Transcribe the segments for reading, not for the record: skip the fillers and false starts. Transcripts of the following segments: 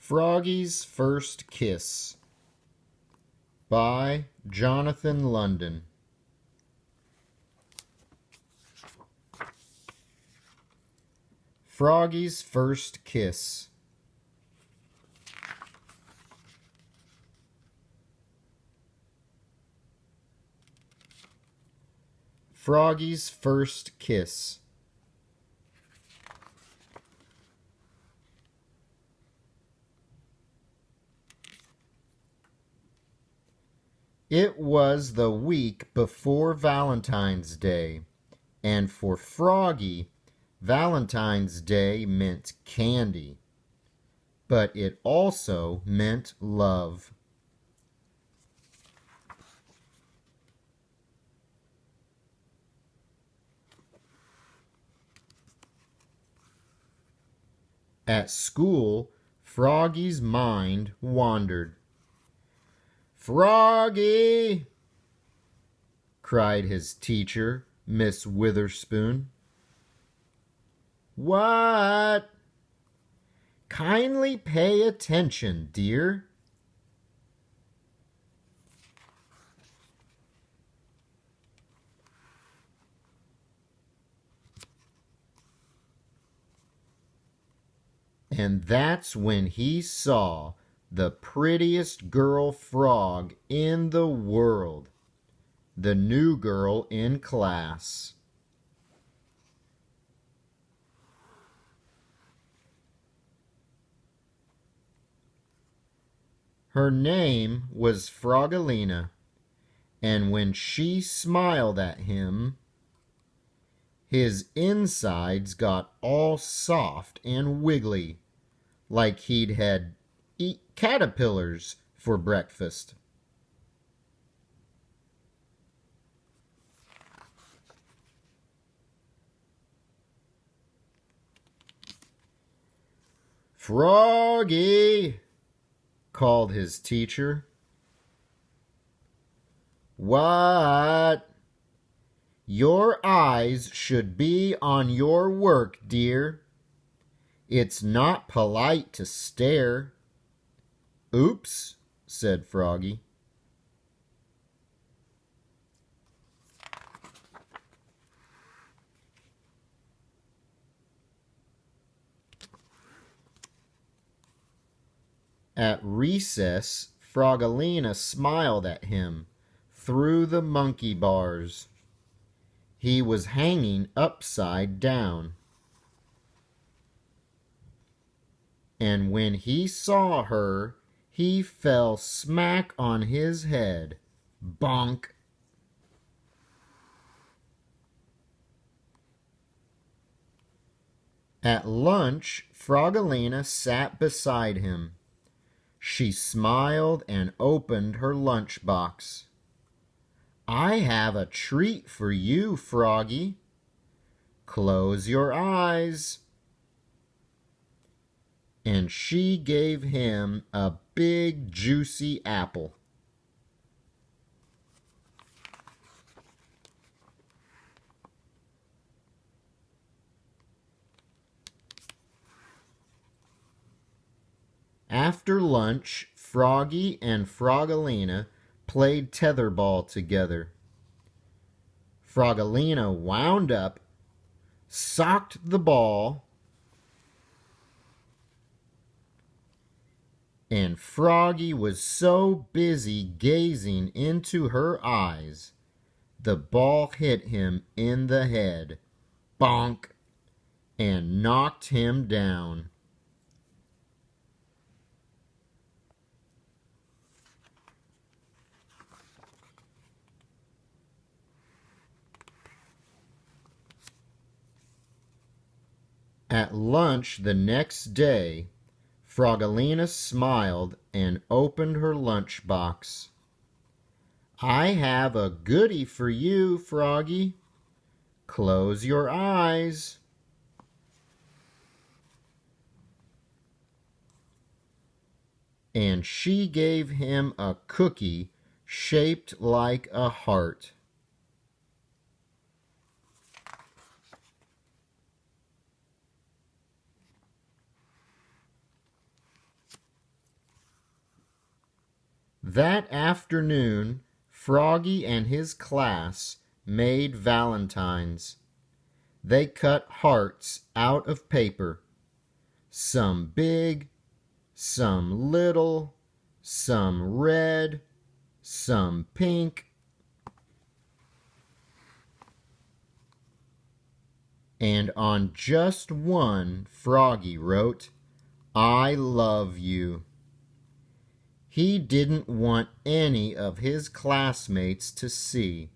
Froggy's First Kiss by Jonathan London. Froggy's First Kiss. Froggy's First Kiss. It was the week before Valentine's Day, and for Froggy, Valentine's Day meant candy, but it also meant love. At school, Froggy's mind wandered. "Froggy!" cried his teacher, Miss Witherspoon. "What?" "Kindly pay attention, dear." And that's when he saw the prettiest girl frog in the world, the new girl in class. Her name was Froggalina, and when she smiled at him, his insides got all soft and wiggly, like he'd had eat caterpillars for breakfast. "Froggy!" called his teacher. "What?" "Your eyes should be on your work, dear. It's not polite to stare." "Oops," said Froggy. At recess, Froggalina smiled at him through the monkey bars. He was hanging upside down. And when he saw her, he fell smack on his head. Bonk! At lunch, Froggalina sat beside him. She smiled and opened her lunchbox. "I have a treat for you, Froggy. Close your eyes." And she gave him a big juicy apple. After lunch, Froggy and Froggalina played tetherball together. Froggalina wound up, socked the ball, and Froggy was so busy gazing into her eyes, the ball hit him in the head, bonk, and knocked him down. At lunch the next day, Froggalina smiled and opened her lunchbox. "I have a goodie for you, Froggy. Close your eyes." And she gave him a cookie shaped like a heart. That afternoon, Froggy and his class made valentines. They cut hearts out of paper, some big, some little, some red, some pink, and on just one Froggy wrote, "I love you." He didn't want any of his classmates to see,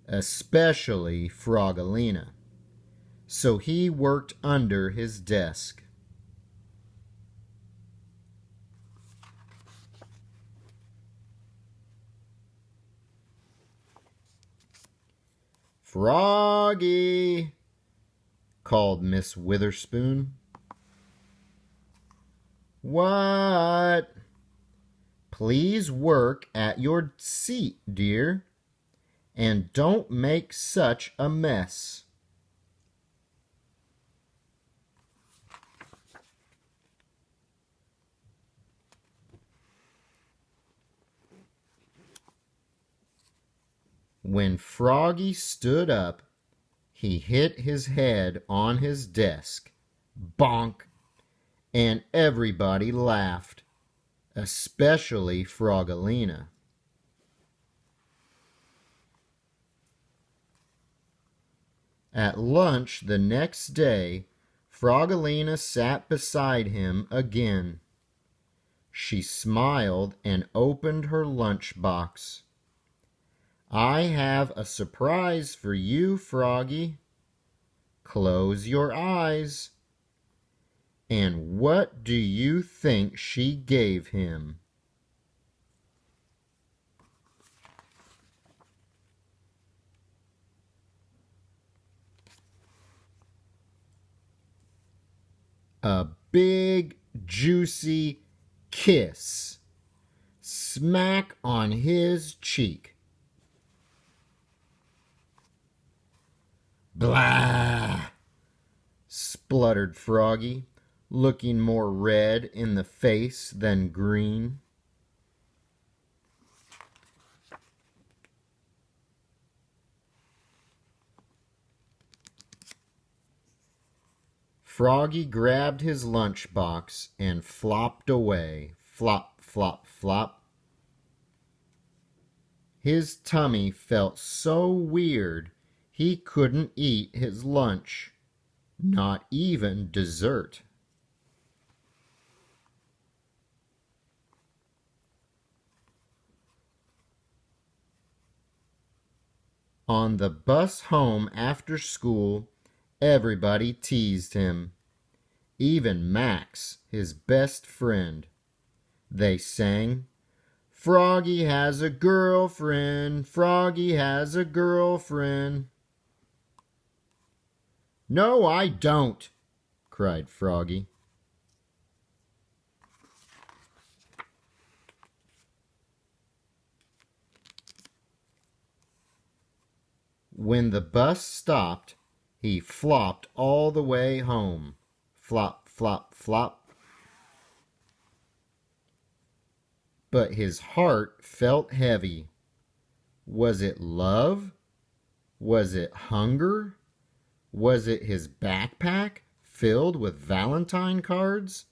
especially Froggalina, so he worked under his desk. "Froggy!" called Miss Witherspoon. "What?" "Please work at your seat, dear, and don't make such a mess." When Froggy stood up, he hit his head on his desk. Bonk! And everybody laughed, especially Froggalina. At lunch the next day, Froggalina sat beside him again. She smiled and opened her lunchbox. "I have a surprise for you, Froggy. Close your eyes." And what do you think she gave him? A big, juicy kiss, smack on his cheek. "Blah!" spluttered Froggy, looking more red in the face than green. Froggy grabbed his lunchbox and flopped away. Flop, flop, flop. His tummy felt so weird he couldn't eat his lunch, not even dessert. On the bus home after school, everybody teased him, even Max, his best friend. They sang, "Froggy has a girlfriend, Froggy has a girlfriend." "No, I don't," cried Froggy. When the bus stopped, he flopped all the way home. Flop, flop, flop. But his heart felt heavy. Was it love? Was it hunger? Was it his backpack filled with Valentine cards?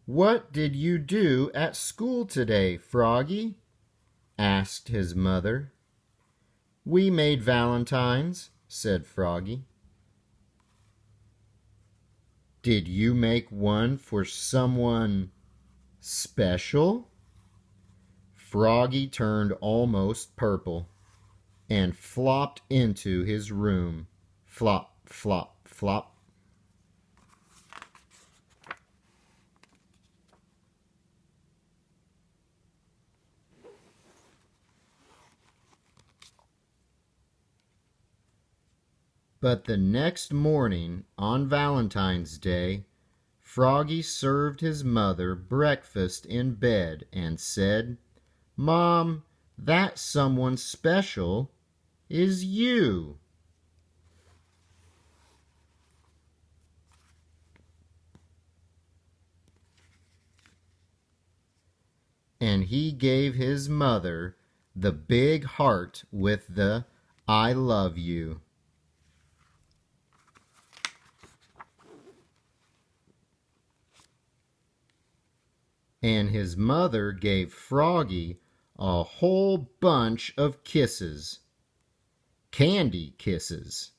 "What did you do at school today, Froggy?" asked his mother. "We made valentines," said Froggy. "Did you make one for someone special?" Froggy turned almost purple and flopped into his room. Flop, flop, flop. But the next morning, on Valentine's Day, Froggy served his mother breakfast in bed and said, "Mom, that someone special is you." and he gave his mother the big heart with the I love you. And his mother gave Froggy a whole bunch of kisses, candy kisses.